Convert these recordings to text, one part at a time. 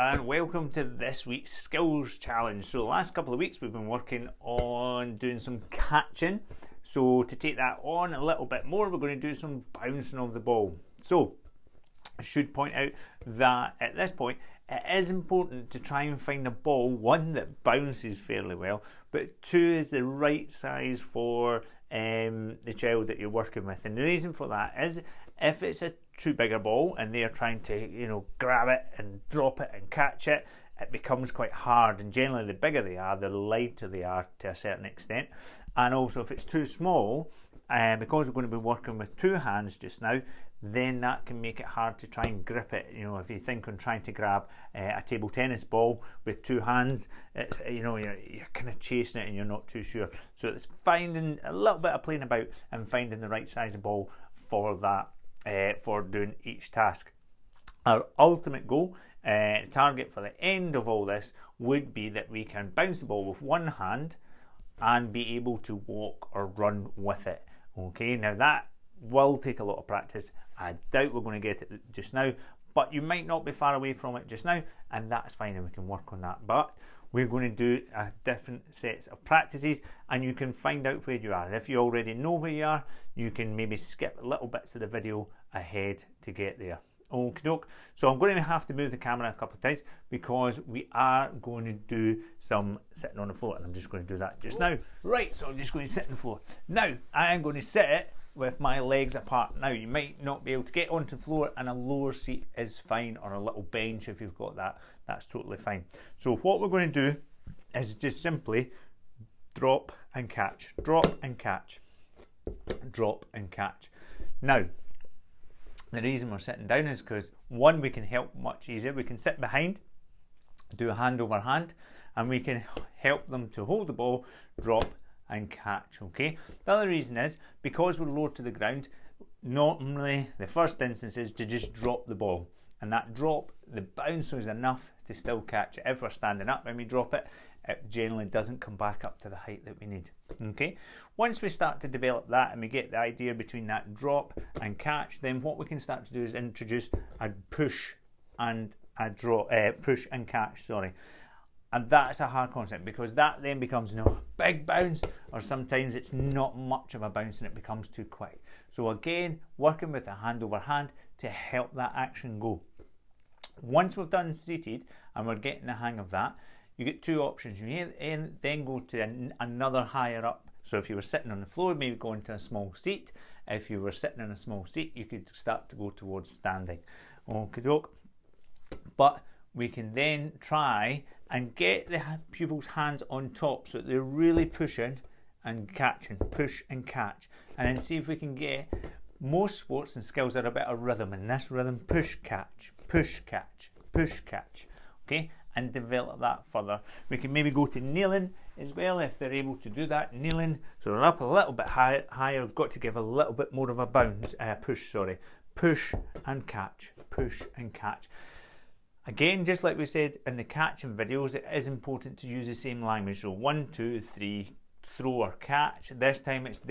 and welcome to this week's skills challenge. So the last couple of weeks we've been working on doing some catching. So to take that on a little bit more, we're going to do some bouncing of the ball. So I should point out that at this point it is important to try and find a ball, one, that bounces fairly well, but two, is the right size for the child that you're working with. And the reason for that is if it's a too big a ball and they're trying to grab it and drop it and catch it, it becomes quite hard. And generally the bigger they are, the lighter they are to a certain extent. And also if it's too small, because we're going to be working with two hands just now, then that can make it hard to try and grip it. If you think on trying to grab a table tennis ball with two hands, it's, you're kind of chasing it and you're not too sure. So it's finding a little bit of playing about and finding the right size of ball for that, for doing each task. Our ultimate goal, target for the end of all this, would be that we can bounce the ball with one hand and be able to walk or run with it. Okay, now that will take a lot of practice. I doubt we're going to get it just now, but you might not be far away from it just now, and that's fine, and we can work on that. But we're going to do different sets of practices, and you can find out where you are. If you already know where you are, you can maybe skip little bits of the video ahead to get there. Okie doke. So I'm going to have to move the camera a couple of times because we are going to do some sitting on the floor, and I'm just going to do that just now. Right, so I'm just going to sit on the floor. Now, I am going to sit it with my legs apart. Now, you might not be able to get onto the floor, and a lower seat is fine, or a little bench if you've got that. That's totally fine. So what we're going to do is just simply drop and catch, drop and catch, drop and catch. Now, the reason we're sitting down is because, one, we can help much easier. We can sit behind, do a hand over hand, and we can help them to hold the ball, drop and catch. Okay. The other reason is because we're lower to the ground, normally the first instance is to just drop the ball, and that drop, the bounce is enough to still catch it. If we're standing up when we drop it, it generally doesn't come back up to the height that we need. Okay. Once we start to develop that and we get the idea between that drop and catch, then what we can start to do is introduce a push and a draw, push and catch, sorry. And that's a hard concept because that then becomes a big bounce, or sometimes it's not much of a bounce and it becomes too quick. So again, working with a hand over hand to help that action go. Once we've done seated and we're getting the hang of that, you get two options. You then go to another higher up. So if you were sitting on the floor, maybe go into a small seat. If you were sitting in a small seat, you could start to go towards standing. Okie doke. But we can then try and get the pupils' hands on top so that they're really pushing and catching, push and catch. And then see if we can get, most sports and skills are a bit of rhythm, and this rhythm, push, catch, push, catch, push, catch. Okay, and develop that further. We can maybe go to kneeling as well if they're able to do that, kneeling. So we're up a little bit higher, we've got to give a little bit more of a bounce, push, and catch, push and catch. Again, just like we said in the catching videos, it is important to use the same language. So 1, 2, 3, throw or catch. This time it's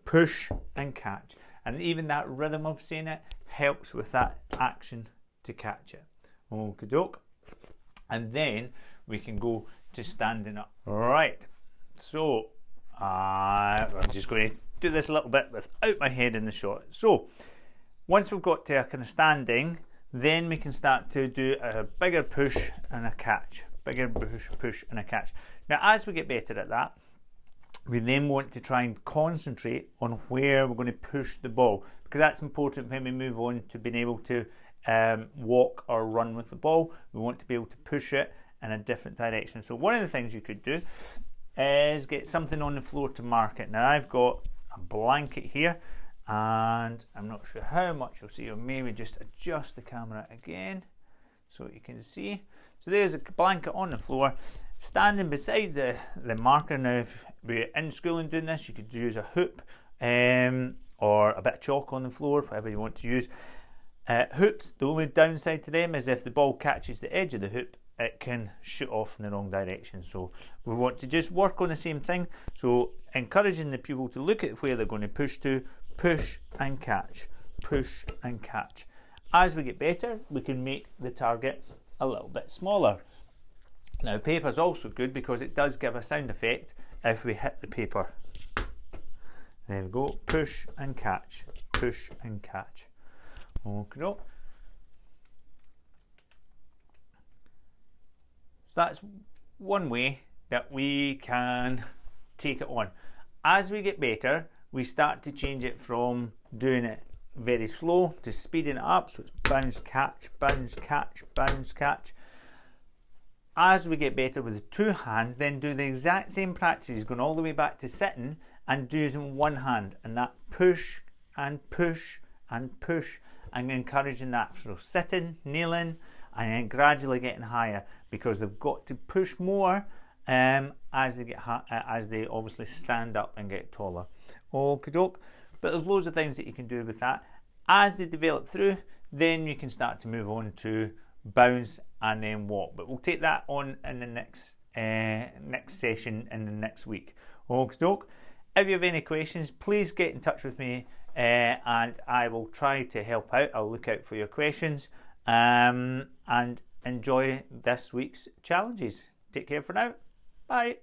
push and catch. And even that rhythm of saying it helps with that action to catch it. Okie doke. And then we can go to standing up. Right. So I'm just going to do this a little bit without my head in the shot. So once we've got to a kind of standing, then we can start to do a bigger push and a catch. Bigger push and a catch. Now, as we get better at that, we then want to try and concentrate on where we're going to push the ball, because that's important when we move on to being able to walk or run with the ball. We want to be able to push it in a different direction. So one of the things you could do is get something on the floor to mark it. Now, I've got a blanket here, and I'm not sure how much you'll see, or maybe just adjust the camera again so you can see. So there's a blanket on the floor standing beside the marker. Now, if we're in school and doing this, you could use a hoop or a bit of chalk on the floor, whatever you want to use. Hoops, the only downside to them is if the ball catches the edge of the hoop, it can shoot off in the wrong direction. So we want to just work on the same thing. So encouraging the pupil to look at where they're going to push to, push and catch, push and catch. As we get better, we can make the target a little bit smaller. Now paper is also good because it does give a sound effect if we hit the paper. There we go, push and catch, push and catch. Okay. So that's one way that we can take it on. As we get better, we start to change it from doing it very slow to speeding it up. So it's bounce, catch, bounce, catch, bounce, catch. As we get better with the two hands, then do the exact same practices, going all the way back to sitting and do using one hand, and that push and push and push, and encouraging that. So sitting, kneeling, and then gradually getting higher, because they've got to push more as they obviously stand up and get taller. Okie doke. But there's loads of things that you can do with that. As they develop through, then you can start to move on to bounce and then walk. But we'll take that on in the next session in the next week. Okie doke. If you have any questions, please get in touch with me and I will try to help out. I'll look out for your questions and enjoy this week's challenges. Take care for now. Bye.